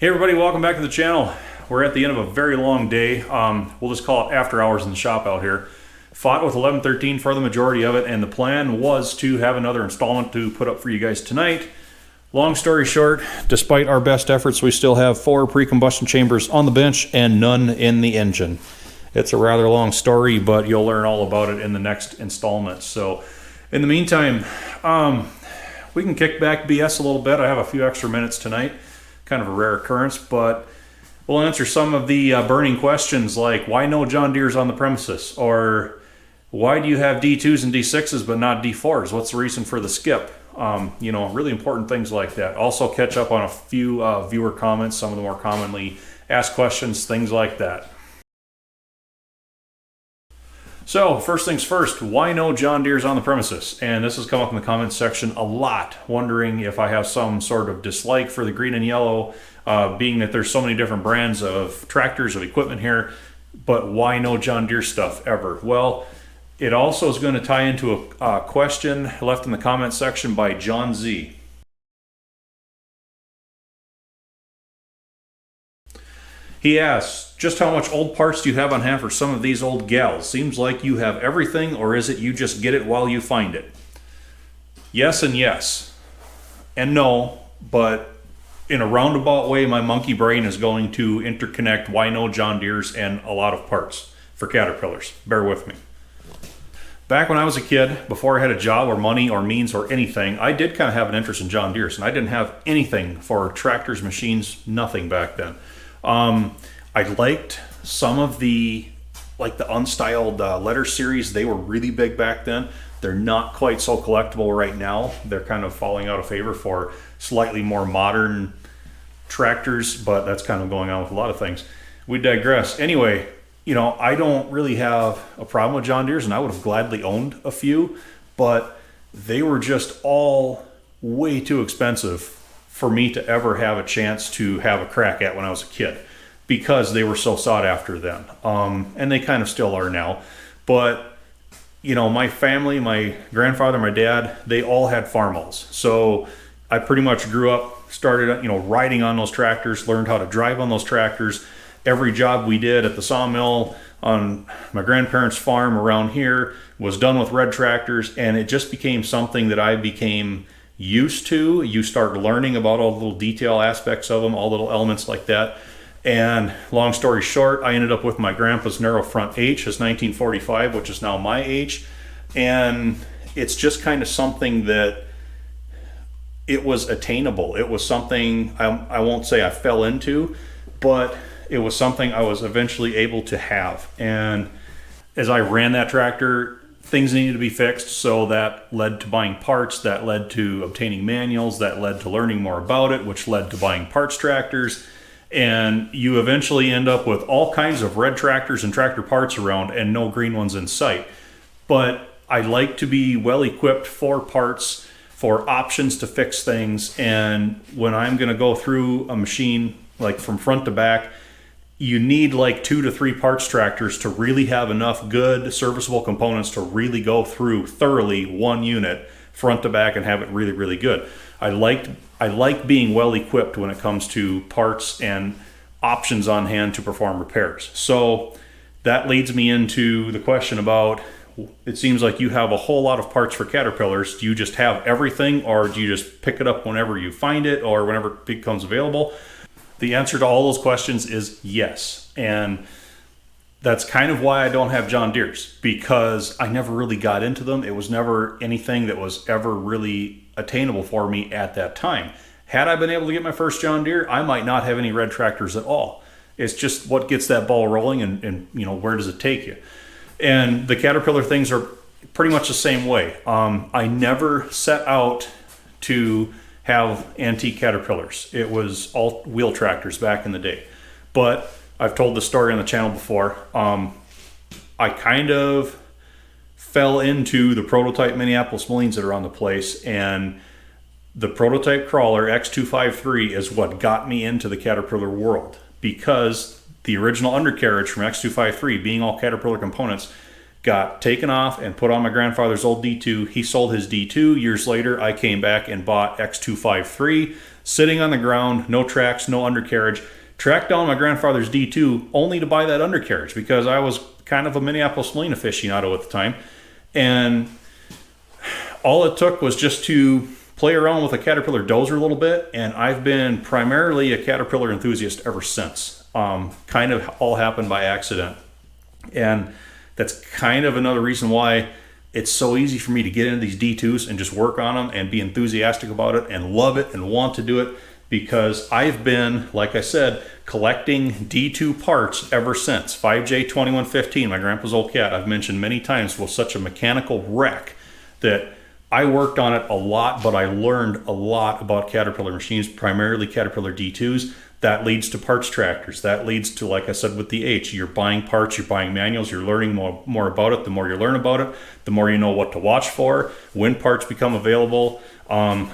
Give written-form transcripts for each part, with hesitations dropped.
Hey everybody, welcome back to the channel. We're at the end of a very long day. We'll just call it after hours in the shop out here. Fought with 1113 for the majority of it, and the plan was to have another installment to put up for you guys tonight. Long story short, despite our best efforts, we still have 4 pre-combustion chambers on the bench and none in the engine. It's a rather long story, but you'll learn all about it in the next installment. So in the meantime, we can kick back BS a little bit. I have a few extra minutes tonight. Kind of a rare occurrence, but we'll answer some of the burning questions like why no John Deere's on the premises, or why do you have D2's and D6's but not D4's? What's the reason for the skip? You know, really important things like that. Also catch up on a few viewer comments, some of the more commonly asked questions, things like that. So first things first, why no John Deere's on the premises? And this has come up in the comments section a lot, wondering if I have some sort of dislike for the green and yellow, being that there's so many different brands of tractors, of equipment here, but why no John Deere stuff ever? Well, it also is going to tie into a question left in the comments section by John Z. He asks, just how much old parts do you have on hand for some of these old gals? Seems like you have everything, or is it you just get it while you find it? Yes and yes. And no, but in a roundabout way, my monkey brain is going to interconnect why no John Deere's and a lot of parts for Caterpillars. Bear with me. Back when I was a kid, before I had a job or money or means or anything, I did kind of have an interest in John Deere's, and I didn't have anything for tractors, machines, nothing back then. I liked some of the unstyled letter series. They were really big back then. They're not quite so collectible right now. They're kind of falling out of favor for slightly more modern tractors, but that's kind of going on with a lot of things. We digress. Anyway, you know, I don't really have a problem with John Deere's, and I would have gladly owned a few, but they were just all way too expensive for me to ever have a chance to have a crack at when I was a kid, because they were so sought after then. And they kind of still are now. But, you know, my family, my grandfather, my dad, they all had farmals. So I pretty much grew up, started, you know, riding on those tractors, learned how to drive on those tractors. Every job we did at the sawmill on my grandparents' farm around here was done with red tractors, and it just became something that I became used to. You start learning about all the little detail aspects of them, all little elements like that. And long story short, I ended up with my grandpa's narrow front H, his 1945, which is now my H. And it's just kind of something that it was attainable. It was something I won't say I fell into, but it was something I was eventually able to have. And as I ran that tractor, things needed to be fixed, so that led to buying parts, that led to obtaining manuals, that led to learning more about it, which led to buying parts tractors. And you eventually end up with all kinds of red tractors and tractor parts around and no green ones in sight. But I like to be well equipped for parts, for options to fix things. And when I'm going to go through a machine, like from front to back, you need like 2 to 3 parts tractors to really have enough good serviceable components to really go through thoroughly one unit front to back and have it really, really good. I like being well equipped when it comes to parts and options on hand to perform repairs. So that leads me into the question about, it seems like you have a whole lot of parts for Caterpillars. Do you just have everything, or do you just pick it up whenever you find it or whenever it becomes available? The answer to all those questions is yes. And that's kind of why I don't have John Deere's, because I never really got into them. It was never anything that was ever really attainable for me at that time. Had I been able to get my first John Deere, I might not have any red tractors at all. It's just what gets that ball rolling, and you know, where does it take you? And the Caterpillar things are pretty much the same way. I never set out to have antique Caterpillars. It was all wheel tractors back in the day. But I've told this story on the channel before. I kind of fell into the prototype Minneapolis Moulines that are on the place, and the prototype crawler X253 is what got me into the Caterpillar world, because the original undercarriage from X253, being all Caterpillar components, got taken off and put on my grandfather's old D2. He sold his D2. Years later, I came back and bought X253. sitting on the ground, no tracks, no undercarriage. Tracked down my grandfather's D2 only to buy that undercarriage because I was kind of a Minneapolis Molina aficionado at the time. And all it took was just to play around with a Caterpillar dozer a little bit, and I've been primarily a Caterpillar enthusiast ever since. Kind of all happened by accident. And that's kind of another reason why it's so easy for me to get into these D2s and just work on them and be enthusiastic about it and love it and want to do it, because I've been, like I said, collecting D2 parts ever since. 5J2115, my grandpa's old cat, I've mentioned many times, was such a mechanical wreck that I worked on it a lot, but I learned a lot about Caterpillar machines, primarily Caterpillar D2s. That leads to parts tractors. That leads to, like I said, with the H, you're buying parts, you're buying manuals, you're learning more about it. The more you learn about it, the more you know what to watch for. When parts become available,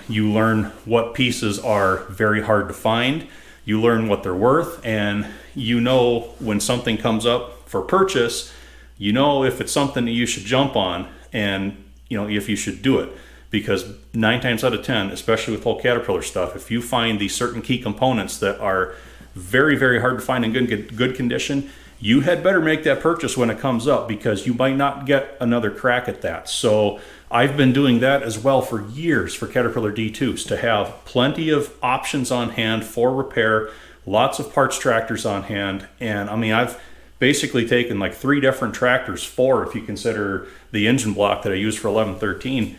you learn what pieces are very hard to find. You learn what they're worth, and you know when something comes up for purchase, you know if it's something that you should jump on, and you know if you should do it. Because 9 times out of 10, especially with whole Caterpillar stuff, if you find these certain key components that are very, very hard to find in good condition, you had better make that purchase when it comes up, because you might not get another crack at that. So I've been doing that as well for years for Caterpillar D2s, to have plenty of options on hand for repair, lots of parts tractors on hand. And I mean, I've basically taken like 3 different tractors, 4 if you consider the engine block that I use for 1113.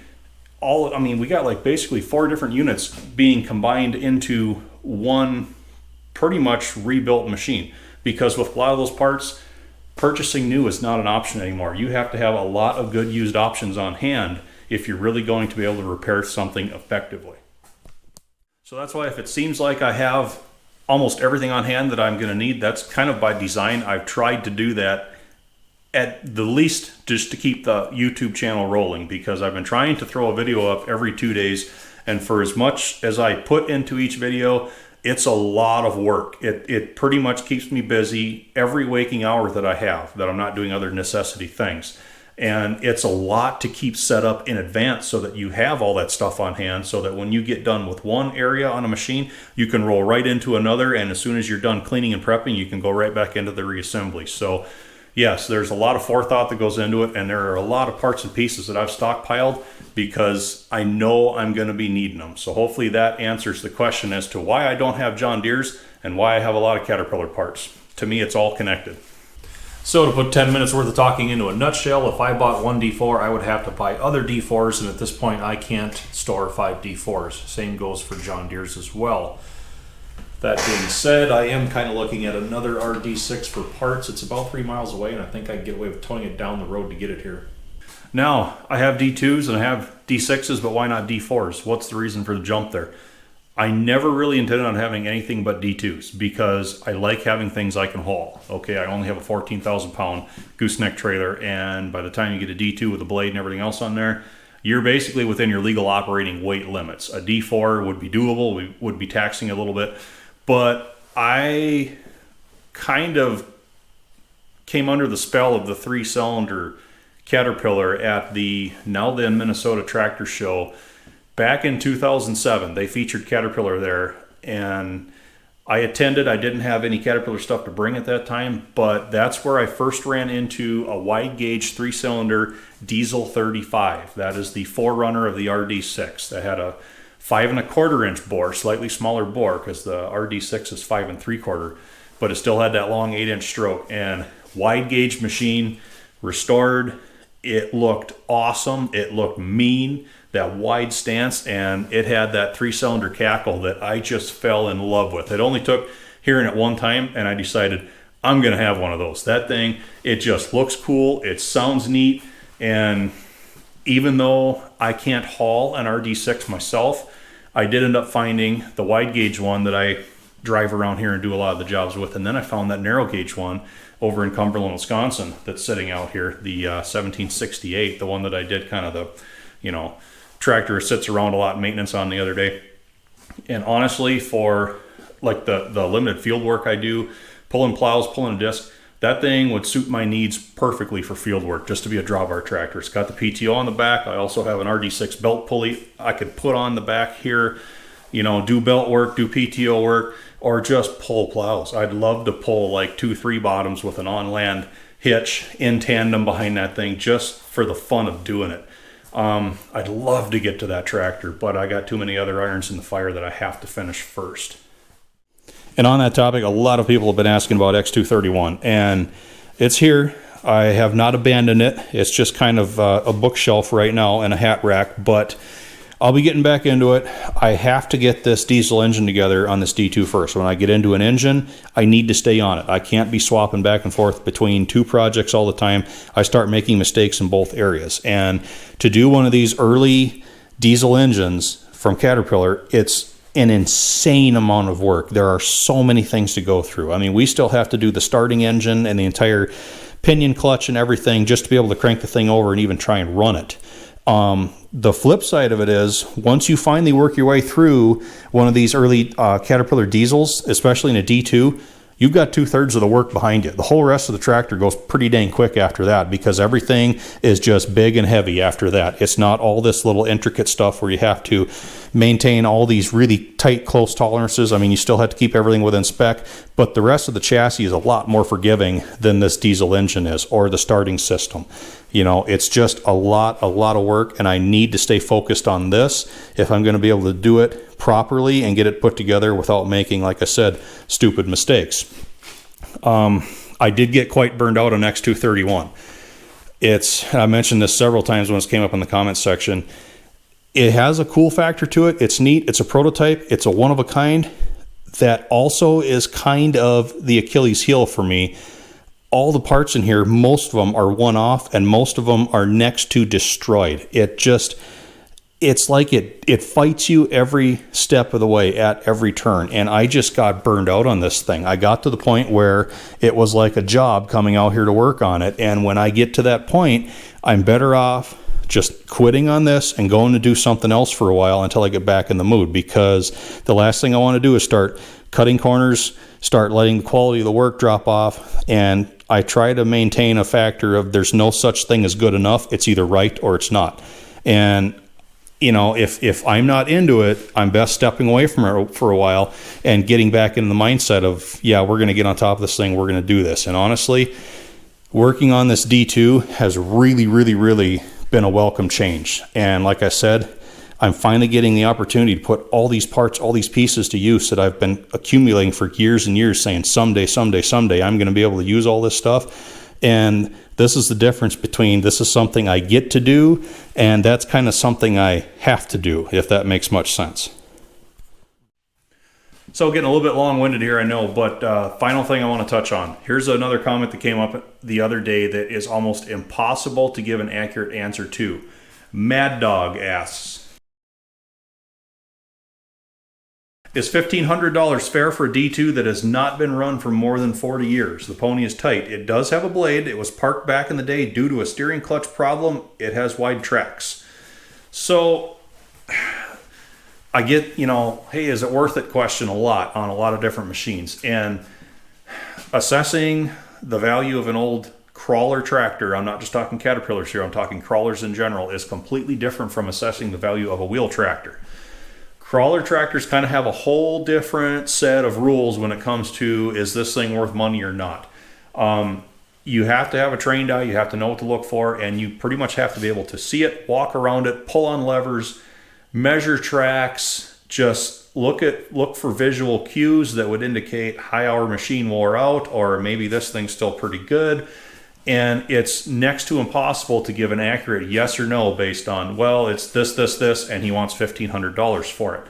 We got like basically 4 different units being combined into one pretty much rebuilt machine, because with a lot of those parts, purchasing new is not an option anymore. You have to have a lot of good used options on hand if you're really going to be able to repair something effectively. So that's why if it seems like I have almost everything on hand that I'm going to need, that's kind of by design. I've tried to do that at the least just to keep the YouTube channel rolling, because I've been trying to throw a video up every 2 days, and for as much as I put into each video, it's a lot of work. It pretty much keeps me busy every waking hour that I have, that I'm not doing other necessity things. And it's a lot to keep set up in advance so that you have all that stuff on hand, so that when you get done with one area on a machine, you can roll right into another, and as soon as you're done cleaning and prepping, you can go right back into the reassembly. So yes, there's a lot of forethought that goes into it, and there are a lot of parts and pieces that I've stockpiled because I know I'm going to be needing them. So hopefully that answers the question as to why I don't have John Deere's and why I have a lot of Caterpillar parts. To me, it's all connected. So to put 10 minutes worth of talking into a nutshell, if I bought one D4, I would have to buy other D4s, and at this point I can't store 5 D4s. Same goes for John Deere's as well. That being said, I am kind of looking at another RD6 for parts. It's about 3 miles away, and I think I can get away with towing it down the road to get it here. Now, I have D2s and I have D6s, but why not D4s? What's the reason for the jump there? I never really intended on having anything but D2s because I like having things I can haul. Okay, I only have a 14,000 pound gooseneck trailer, and by the time you get a D2 with a blade and everything else on there, you're basically within your legal operating weight limits. A D4 would be doable, we would be taxing a little bit, but I kind of came under the spell of the 3-cylinder Caterpillar at the now then Minnesota Tractor Show back in 2007. They featured Caterpillar there, and I attended. I didn't have any Caterpillar stuff to bring at that time, but that's where I first ran into a wide gauge 3-cylinder diesel 35. That is the forerunner of the RD6. That had a 5 1/4 inch bore, slightly smaller bore because the RD6 is 5 3/4, but it still had that long 8-inch stroke, and wide gauge machine, restored. It looked awesome. It looked mean, that wide stance, and it had that 3-cylinder cackle that I just fell in love with. It only took hearing it one time, and I decided I'm going to have one of those. That thing, it just looks cool. It sounds neat, and even though I can't haul an RD6 myself, I did end up finding the wide gauge one that I drive around here and do a lot of the jobs with, and then I found that narrow gauge one over in Cumberland, Wisconsin that's sitting out here, the 1768, the one that I did kind of the, tractor sits around a lot, maintenance on the other day. And honestly, for like the limited field work I do, pulling plows, pulling a disc, that thing would suit my needs perfectly for field work, just to be a drawbar tractor. It's got the PTO on the back. I also have an RD6 belt pulley I could put on the back here. do belt work, do PTO work, or just pull plows. I'd love to pull like 2-3 bottoms with an on-land hitch in tandem behind that thing just for the fun of doing it. I'd love to get to that tractor, but I got too many other irons in the fire that I have to finish first. And on that topic, a lot of people have been asking about X231, and it's here. I have not abandoned it. It's just kind of a bookshelf right now and a hat rack, but I'll be getting back into it. I have to get this diesel engine together on this D2 first. When I get into an engine, I need to stay on it. I can't be swapping back and forth between two projects all the time. I start making mistakes in both areas. And to do one of these early diesel engines from Caterpillar, it's an insane amount of work. There are so many things to go through. I mean, we still have to do the starting engine and the entire pinion clutch and everything just to be able to crank the thing over and even try and run it. The flip side of it is, once you finally work your way through one of these early Caterpillar diesels, especially in a D2, you've got 2/3 of the work behind you. The whole rest of the tractor goes pretty dang quick after that, because everything is just big and heavy after that. It's not all this little intricate stuff where you have to maintain all these really tight, close tolerances. I mean, you still have to keep everything within spec, but the rest of the chassis is a lot more forgiving than this diesel engine is, or the starting system. It's just a lot of work, and I need to stay focused on this if I'm going to be able to do it properly and get it put together without making, like I said, stupid mistakes. I did get quite burned out on X231. I mentioned this several times when it came up in the comments section. It has a cool factor to it. It's neat. It's a prototype. It's a one of a kind. That also is kind of the Achilles heel for me. All the parts in here, most of them are one-off, and most of them are next to destroyed. It's like it fights you every step of the way at every turn, and I just got burned out on this thing. I got to the point where it was like a job coming out here to work on it, and when I get to that point, I'm better off just quitting on this and going to do something else for a while until I get back in the mood, because the last thing I want to do is start cutting corners, start letting the quality of the work drop off, and I try to maintain a factor of there's no such thing as good enough. It's either right or it's not. And if I'm not into it, I'm best stepping away from it for a while and getting back into the mindset of, yeah, we're going to get on top of this thing. We're going to do this. And honestly, working on this D2 has really, really, really been a welcome change. And like I said, I'm finally getting the opportunity to put all these parts, all these pieces to use that I've been accumulating for years and years, saying someday, I'm going to be able to use all this stuff. And this is the difference between this is something I get to do, and that's kind of something I have to do, if that makes much sense. So getting a little bit long-winded here, I know, but final thing I want to touch on. Here's another comment that came up the other day that is almost impossible to give an accurate answer to. Mad Dog asks, is $1,500 fair for a D2 that has not been run for more than 40 years? The pony is tight. It does have a blade. It was parked back in the day due to a steering clutch problem. It has wide tracks. So I get, hey, is it worth it question a lot on a lot of different machines. And assessing the value of an old crawler tractor, I'm not just talking Caterpillars here, I'm talking crawlers in general, is completely different from assessing the value of a wheel tractor. Crawler tractors kind of have a whole different set of rules when it comes to, is this thing worth money or not? You have to have a trained eye, you have to know what to look for, and you pretty much have to be able to see it, walk around it, pull on levers, measure tracks, just look for visual cues that would indicate hi, our machine wore out, or maybe this thing's still pretty good. And it's next to impossible to give an accurate yes or no based on, well, it's this, and he wants $1,500 for it.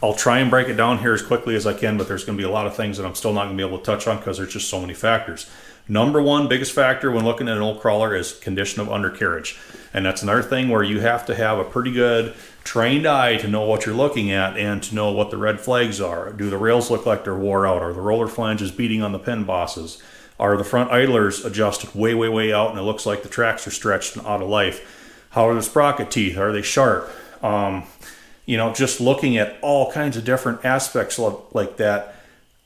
I'll try and break it down here as quickly as I can, but there's going to be a lot of things that I'm still not going to be able to touch on because there's just so many factors. Number one, biggest factor when looking at an old crawler is condition of undercarriage. And that's another thing where you have to have a pretty good trained eye to know what you're looking at and to know what the red flags are. Do the rails look like they're wore out? Are the roller flanges beating on the pin bosses? Are the front idlers adjusted way out and it looks like the tracks are stretched and out of life? How are the sprocket teeth? Are they sharp? Just looking at all kinds of different aspects like that.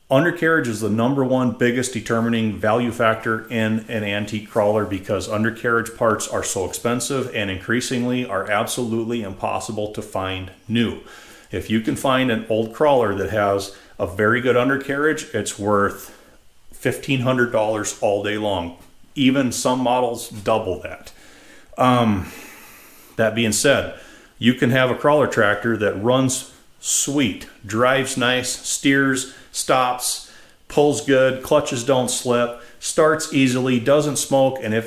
Undercarriage is the #1 biggest determining value factor in an antique crawler because undercarriage parts are so expensive and increasingly are absolutely impossible to find new. If you can find an old crawler that has a very good undercarriage, it's worth $1,500 all day long. Even some models double that. That being said, you can have a crawler tractor that runs sweet, drives nice, steers, stops, pulls good, clutches don't slip, starts easily, doesn't smoke, and if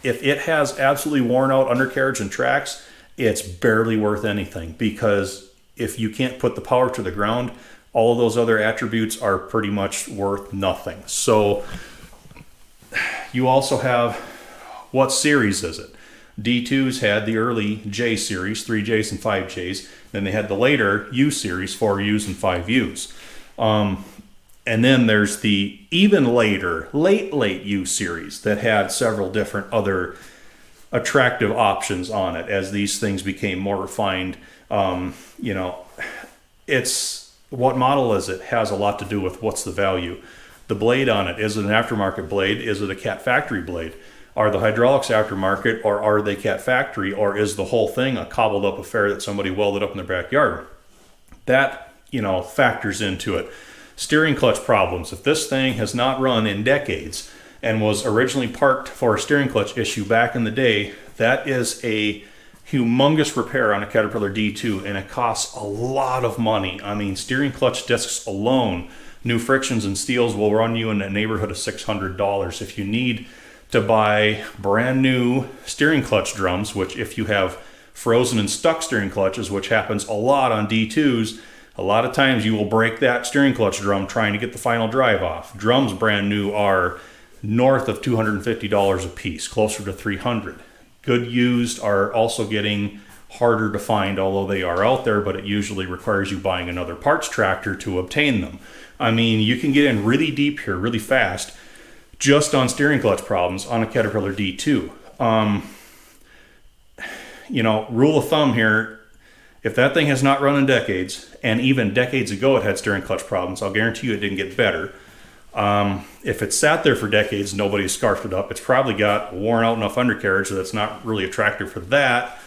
it has absolutely worn out undercarriage and tracks, it's barely worth anything, because if you can't put the power to the ground, all of those other attributes are pretty much worth nothing. So you also have, what series is it? D2's had the early J series, 3Js and 5Js. Then they had the later U series, 4Us and 5Us. And then there's the even later, late U series that had several different other attractive options on it as these things became more refined. You know, it's, what model is it has a lot to do with what's the value. The blade on it, is it an aftermarket blade? Is it a Cat Factory blade? Are the hydraulics aftermarket, or are they Cat Factory, or is the whole thing a cobbled up affair that somebody welded up in their backyard? That, you know, factors into it. Steering clutch problems. If this thing has not run in decades and was originally parked for a steering clutch issue back in the day, that is a humongous repair on a Caterpillar D2, and it costs a lot of money. I mean, steering clutch discs alone, new frictions and steels will run you in the neighborhood of $600. If you need to buy brand new steering clutch drums, which if you have frozen and stuck steering clutches, which happens a lot on D2s, a lot of times you will break that steering clutch drum trying to get the final drive off. Drums brand new are north of $250 a piece, closer to $300. Good used are also getting harder to find, although they are out there, but it usually requires you buying another parts tractor to obtain them. I mean, you can get in really deep here, really fast, just on steering clutch problems on a Caterpillar D2. You know, rule of thumb here, if that thing has not run in decades, and even decades ago it had steering clutch problems, I'll guarantee you it didn't get better. If it sat there for decades, nobody's scarfed it up, it's probably got worn out enough undercarriage that it's not really attractive for that.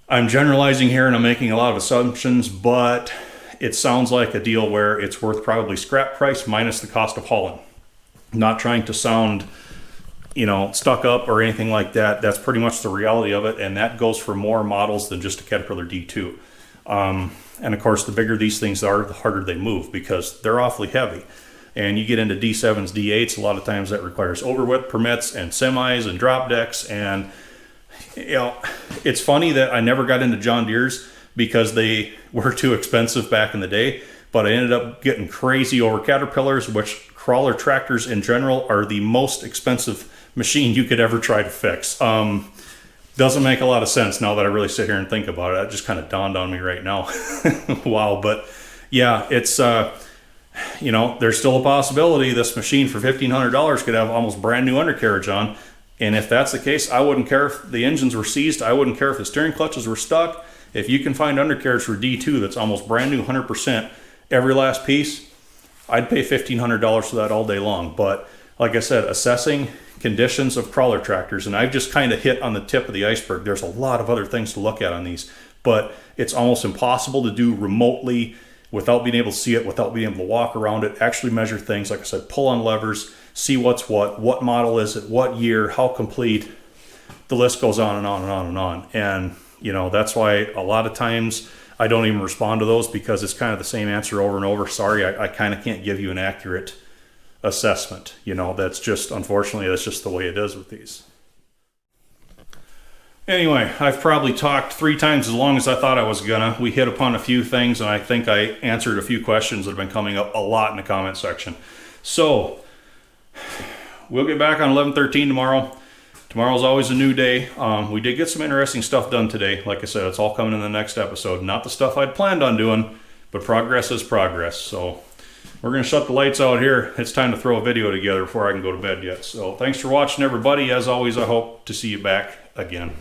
I'm generalizing here and I'm making a lot of assumptions, but it sounds like a deal where it's worth probably scrap price minus the cost of hauling. Not trying to sound, you know, stuck up or anything like that. That's pretty much the reality of it, and that goes for more models than just a Caterpillar D2. And of course, the bigger these things are, the harder they move because they're awfully heavy. And you get into D7s, D8s, a lot of times that requires overwidth permits and semis and drop decks. And, you know, it's funny that I never got into John Deere's because they were too expensive back in the day, but I ended up getting crazy over Caterpillars, which crawler tractors in general are the most expensive machine you could ever try to fix. Doesn't make a lot of sense now that I really sit here and think about it. That just kind of dawned on me right now. Wow. But yeah, it's, you know, there's still a possibility this machine for $1,500 could have almost brand new undercarriage on. And if that's the case, I wouldn't care if the engines were seized. I wouldn't care if the steering clutches were stuck. If you can find undercarriage for D2 that's almost brand new, 100%, every last piece, I'd pay $1,500 for that all day long. But like I said, assessing conditions of crawler tractors, and I've just kind of hit on the tip of the iceberg. There's a lot of other things to look at on these, but it's almost impossible to do remotely without being able to see it, without being able to walk around it, actually measure things. Like I said, pull on levers, see what's what model is it, what year, how complete. The list goes on and on and on and on. And, you know, that's why a lot of times I don't even respond to those because it's kind of the same answer over and over. Sorry, I kind of can't give you an accurate assessment. You know, that's just, unfortunately, that's just the way it is with these. Anyway, I've probably talked 3 times as long as I thought I was gonna. We hit upon a few things, and I think I answered a few questions that have been coming up a lot in the comment section. So, we'll get back on 11/13 tomorrow. Tomorrow's always a new day. We did get some interesting stuff done today. Like I said, it's all coming in the next episode. Not the stuff I'd planned on doing, but progress is progress. So we're going to shut the lights out here. It's time to throw a video together before I can go to bed yet. So thanks for watching, everybody. As always, I hope to see you back again.